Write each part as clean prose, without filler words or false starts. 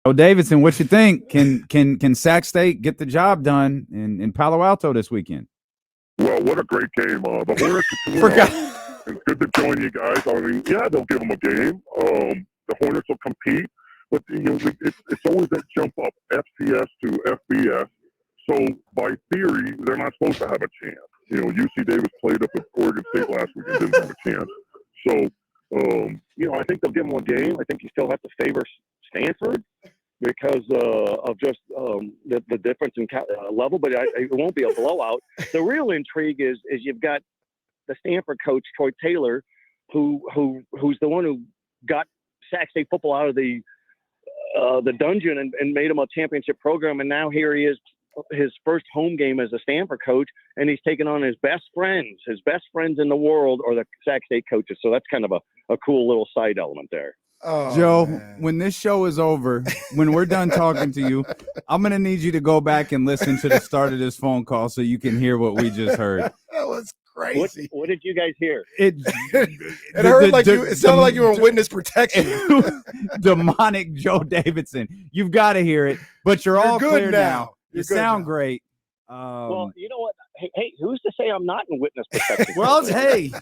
Oh, Davidson, what you think? Can Sac State get the job done in Palo Alto this weekend? Well, what a great game. The Hornets are 2-0. Forgot. It's good to join you guys. I mean, yeah, they'll give them a game. The Hornets will compete, but it's always that jump up FCS to FBS. So by theory, they're not supposed to have a chance. UC Davis played up at Oregon State last week and didn't have a chance. So, I think they'll give them a game. I think you still have to favor Stanford because of just the difference in level, but it won't be a blowout. The real intrigue is you've got the Stanford coach, Troy Taylor, who's the one who got Sac State football out of the dungeon and made him a championship program, and now here he is, his first home game as a Stanford coach, and he's taking on his best friends in the world are the Sac State coaches. So that's kind of a cool little side element there. Oh, Joe, man. When this show is over, when we're done talking to you, I'm going to need you to go back and listen to the start of this phone call so you can hear what we just heard. That was crazy. What did you guys hear? It sounded like you were on witness protection. Demonic Joe Davidson. You've got to hear it, but you're all good clear now. You sound great. Well, you know what? Hey, who's to say I'm not in witness protection? Well, hey,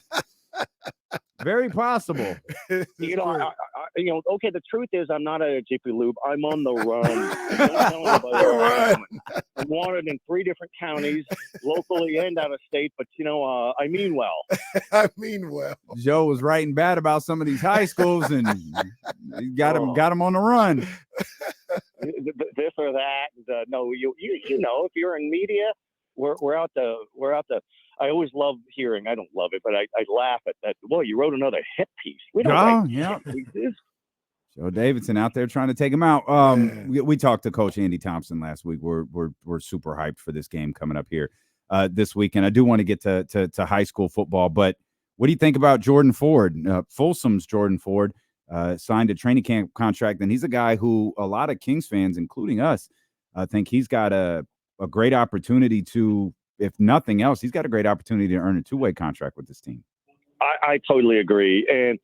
very possible. Okay, the truth is I'm not at Jiffy Lube. I'm on the run. I'm wanted in 3 different counties, locally and out of state, but, I mean well. I mean well. Joe was writing bad about some of these high schools and got him on the run. This or that. No, you know, if you're in media, we're out the. I always love hearing. I don't love it, but I laugh at that. Well, you wrote another hit piece. We don't write hit pieces. Joe Davidson out there trying to take him out. We talked to Coach Andy Thompson last week. We're super hyped for this game coming up here this weekend. I do want to get to high school football, but what do you think about Jordan Ford? Folsom's Jordan Ford signed a training camp contract, and he's a guy who a lot of Kings fans, including us, think he's got a great opportunity to, if nothing else, he's got a great opportunity to earn a 2-way contract with this team. I totally agree. And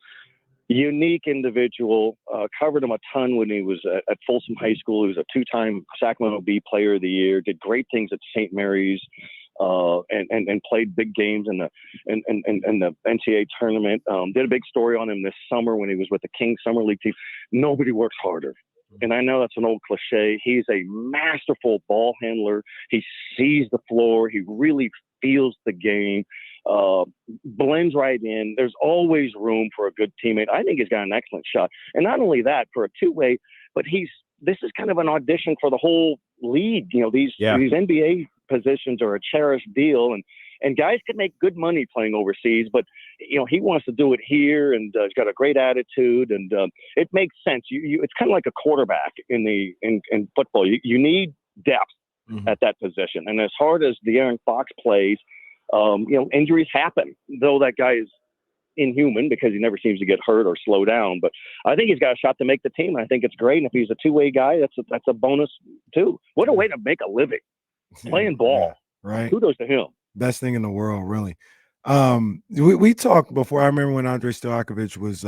unique individual, covered him a ton when he was at Folsom High School. He was a 2-time Sacramento Bee Player of the Year, did great things at St. Mary's, and played big games in the NCAA tournament. Did a big story on him this summer when he was with the Kings Summer League team. Nobody works harder. And I know that's an old cliche. He's a masterful ball handler. He sees the floor. He really feels the game, blends right in. There's always room for a good teammate. I think he's got an excellent shot. And not only that, for a 2-way, but this is kind of an audition for the whole league. These NBA positions are a cherished deal, and guys can make good money playing overseas, but he wants to do it here, and he's got a great attitude, and it makes sense. It's kind of like a quarterback in football. You need depth at that position, and as hard as De'Aaron Fox plays, injuries happen. Though that guy is inhuman because he never seems to get hurt or slow down, but I think he's got a shot to make the team. I think it's great, and if he's a 2-way guy, that's a bonus too. What a way to make a living playing ball! Yeah, right. Kudos to him. Best thing in the world, really. We talked before. I remember when Andrei Stojakovic was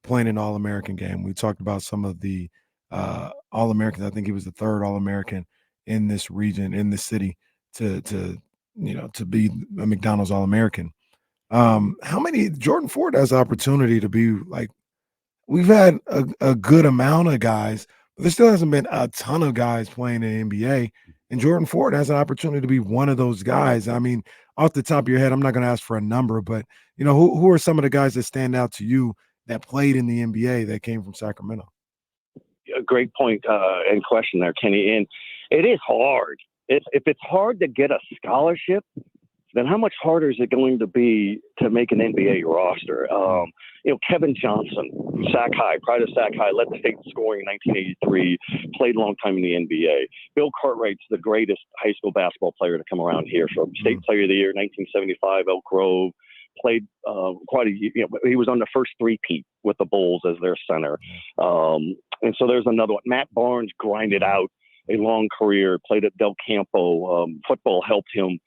playing an All-American game. We talked about some of the All-Americans. I think he was the 3rd All-American in this region, in this city, to be a McDonald's All-American. How many Jordan Ford has the opportunity to be like? We've had a good amount of guys, but there still hasn't been a ton of guys playing in the NBA. And Jordan Ford has an opportunity to be one of those guys. I mean, off the top of your head, I'm not going to ask for a number, but who are some of the guys that stand out to you that played in the NBA that came from Sacramento? A great point and question there, Kenny. And it is hard. If it's hard to get a scholarship, then how much harder is it going to be to make an NBA roster? Kevin Johnson, Sac High, prior to Sac High, led the state in scoring in 1983, played a long time in the NBA. Bill Cartwright's the greatest high school basketball player to come around here. From State Player of the Year, 1975, Elk Grove, played quite a year. He was on the first three-peat with the Bulls as their center. And so there's another one. Matt Barnes grinded out a long career, played at Del Campo. Football helped him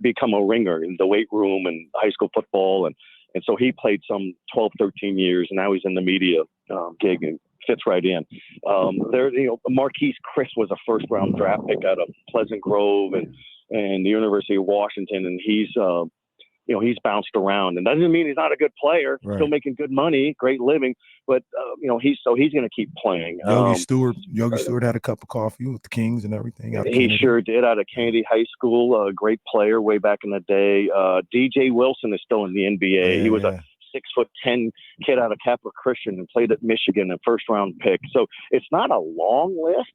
become a ringer in the weight room and high school football. And so he played some 12, 13 years, and now he's in the media gig and fits right in. Marquise Chris was a first-round draft pick out of Pleasant Grove and the University of Washington, and he's bounced around, and doesn't mean he's not a good player. Right. Still making good money, great living, but he's going to keep playing. Yogi Stewart had a cup of coffee with the Kings and everything. He sure did, out of Kennedy High School. A great player way back in the day. DJ Wilson is still in the NBA. Yeah, he was a 6'10" kid out of Capital Christian and played at Michigan, a first-round pick. So it's not a long list.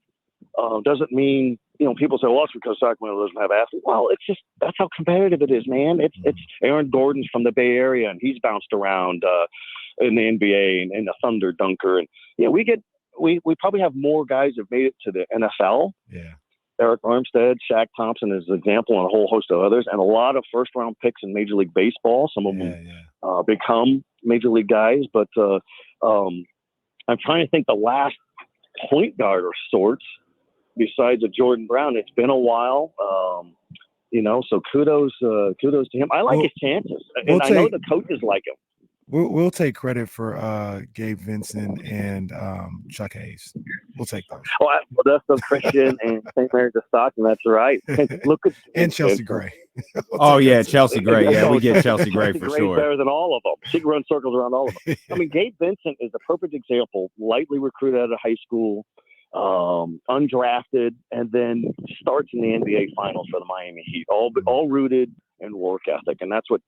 Doesn't mean, people say, well, it's because Sacramento doesn't have athletes. Well, it's just, that's how competitive it is, man. It's Aaron Gordon's from the Bay Area, and he's bounced around in the NBA and the Thunder dunker. And we probably have more guys who've made it to the NFL. Yeah. Eric Armstead, Shaq Thompson is an example, and a whole host of others, and a lot of first-round picks in Major League Baseball. Some of them become Major League guys, but I'm trying to think the last point guard of sorts besides a Jordan Brown. It's been a while, so kudos to him. I like his chances, and I know the coaches like him. We'll take credit for Gabe Vincent and Chuck Hayes. We'll take those. Well, that's the Christian and St. Mary's of Stockton. That's right. Look at and Chelsea Gray. Chelsea Gray. Yeah, we get Chelsea Gray for sure. Better than all of them. She can run circles around all of them. I mean, Gabe Vincent is a perfect example. Lightly recruited out of high school, undrafted, and then starts in the NBA Finals for the Miami Heat. All rooted in work ethic, and that's what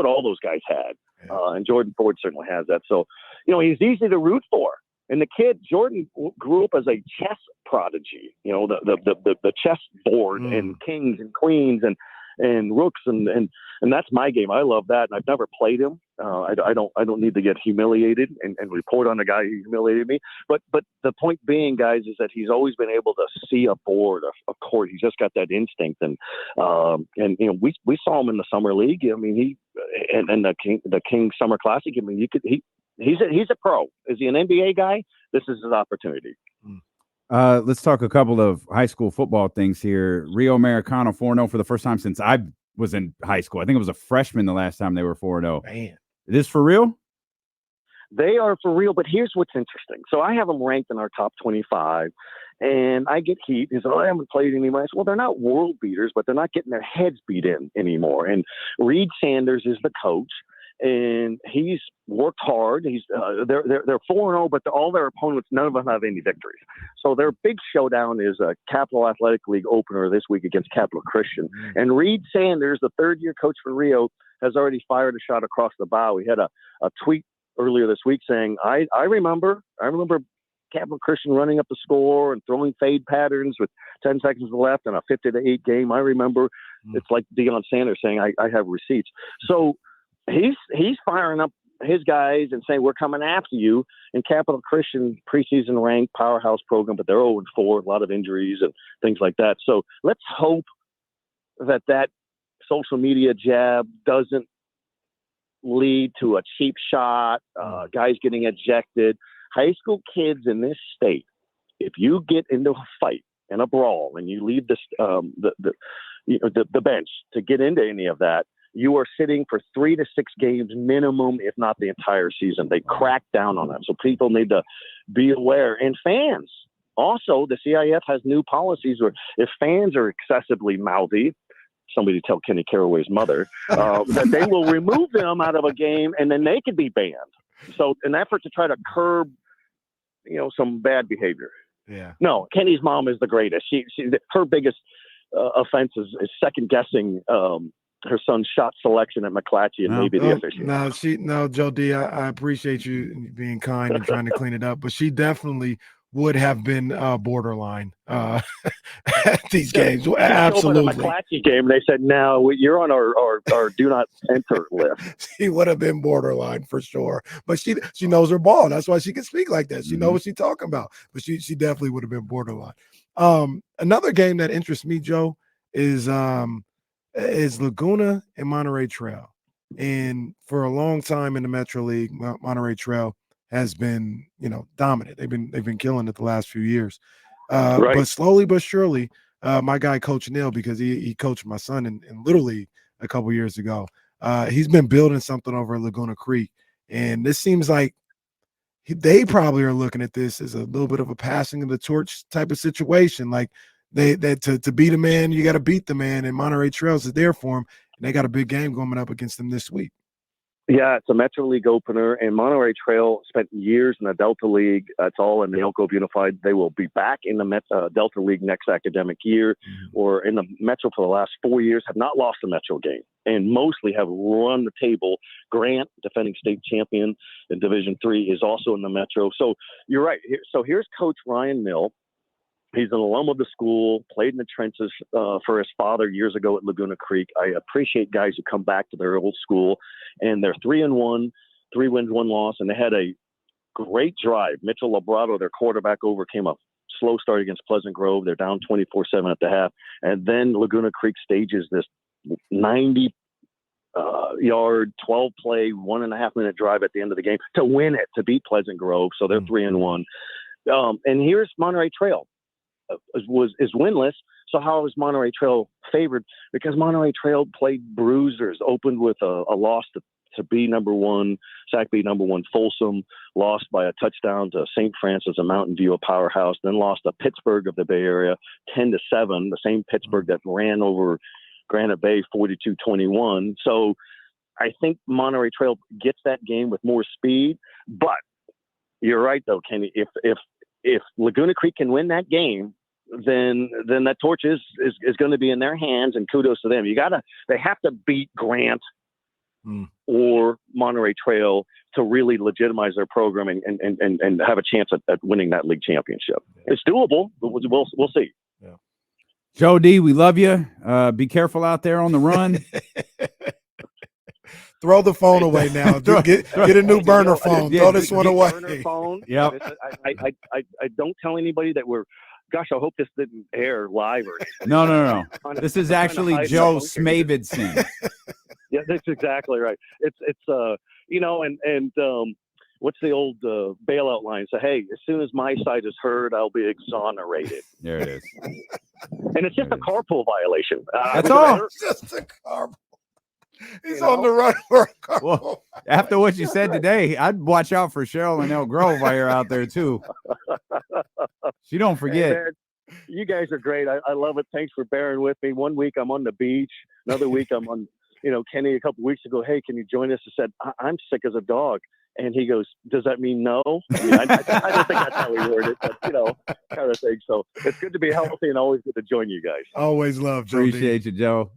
all those guys had. And Jordan Ford certainly has that. So, he's easy to root for. And the kid, Jordan, grew up as a chess prodigy, the chess board and kings and queens and rooks. And that's my game. I love that. And I've never played him. I don't need to get humiliated and report on the guy who humiliated me. But the point being, guys, is that he's always been able to see a board, a court. He's just got that instinct. And we saw him in the summer league. I mean, the King Summer Classic. I mean, he's a pro. Is he an NBA guy? This is his opportunity. Let's talk a couple of high school football things here. Rio Americano 4-0 for the first time since I was in high school. I think it was a freshman the last time they were 4-0. Man. It is for real? They are for real, but here's what's interesting. So I have them ranked in our top 25, and I get heat. He said, I haven't played anybody. Well, they're not world beaters, but they're not getting their heads beat in anymore. And Reed Sanders is the coach, and he's worked hard. They're 4-0, but all their opponents, none of them have any victories. So their big showdown is a Capital Athletic League opener this week against Capital Christian. And Reed Sanders, the third-year coach for Rio, has already fired a shot across the bow. He had a tweet earlier this week saying, I remember Capital Christian running up the score and throwing fade patterns with 10 seconds left in a 50-8 game. I remember. It's like Deion Sanders saying, I have receipts. So he's firing up his guys and saying, we're coming after you. And Capital Christian, preseason ranked powerhouse program, but they're 0-4, a lot of injuries and things like that. So let's hope that social media jab doesn't lead to a cheap shot, guys getting ejected. High school kids in this state, if you get into a fight and a brawl and you leave the bench to get into any of that, you are sitting for 3 to 6 games minimum, if not the entire season. They crack down on that. So people need to be aware. And fans. Also, the CIF has new policies where if fans are excessively mouthy, somebody tell Kenny Caraway's mother, that they will remove them out of a game and then they could be banned. So an effort to try to curb, some bad behavior. Yeah. No, Kenny's mom is the greatest. Her biggest offense is second guessing her son's shot selection at McClatchy and maybe the official. Joe D, I appreciate you being kind and trying to clean it up, but she definitely would have been borderline at these games. Absolutely. The McClatchy game, they said, no, you're on our do not enter list. She would have been borderline for sure. But she knows her ball. That's why she can speak like that. She knows what she's talking about. But she definitely would have been borderline. Another game that interests me, Joe, is Laguna and Monterey Trail. And for a long time in the Metro League, Monterey Trail has been, dominant. They've been killing it the last few years. Right. But slowly but surely, my guy, Coach Neal, because he coached my son in Little League a couple years ago, he's been building something over Laguna Creek. And this seems like they probably are looking at this as a little bit of a passing of the torch type of situation. Like to beat a man, you got to beat the man, and Monterey Trails is there for him, and they got a big game going up against them this week. Yeah, it's a Metro League opener, and Monterey Trail spent years in the Delta League. It's all in the Elk Grove Unified. They will be back in the Delta League next academic year, or in the Metro for the last 4 years, have not lost a Metro game, and mostly have run the table. Grant, defending state champion in Division III, is also in the Metro. So you're right. So here's Coach Ryan Mill. He's an alum of the school, played in the trenches for his father years ago at Laguna Creek. I appreciate guys who come back to their old school, and they're 3-1, 3 wins, 1 loss, and they had a great drive. Mitchell Labrado, their quarterback, overcame a slow start against Pleasant Grove. They're down 24-7 at the half, and then Laguna Creek stages this 90-yard, 12-play, 1.5-minute drive at the end of the game to win it, to beat Pleasant Grove. So they're 3-1. And here's Monterey Trail. Is winless. So how is Monterey Trail favored? Because Monterey Trail played bruisers, opened with a loss to B number 1, SAC B number 1 Folsom, lost by a touchdown to St. Francis, a Mountain View, a powerhouse, then lost to Pittsburgh of the Bay Area 10-7, the same Pittsburgh that ran over Granite Bay 42-21. So I think Monterey Trail gets that game with more speed. But you're right though, Kenny. If Laguna Creek can win that game, then that torch is going to be in their hands, and kudos to them. They have to beat Grant or Monterey Trail to really legitimize their program and have a chance at winning that league championship. It's doable, but we'll see. Yeah. Joe D, we love you. Be careful out there on the run. Throw the phone away now. Get a new burner phone. Throw this one away. Burner phone. Yep. I don't tell anybody that we're. Gosh, I hope this didn't air live or anything. No. This is actually Joe Smavidson. Yeah, that's exactly right. It's what's the old bailout line? So, hey, as soon as my side is heard, I'll be exonerated. There it is. And it's just a carpool violation. That's all. Just a carpool. He's on the run for a carpool. Well, after what you said today, I'd watch out for Cheryl and Elk Grove while you're out there too. She don't forget. Hey, man, you guys are great. I love it. Thanks for bearing with me. One week I'm on the beach. Another week I'm on, Kenny a couple weeks ago, hey, can you join us? I said, I'm sick as a dog. And he goes, does that mean no? I mean, I don't think that's how he worded it, but, kind of thing. So it's good to be healthy and always good to join you guys. Always love, Joe. Appreciate you, Joe.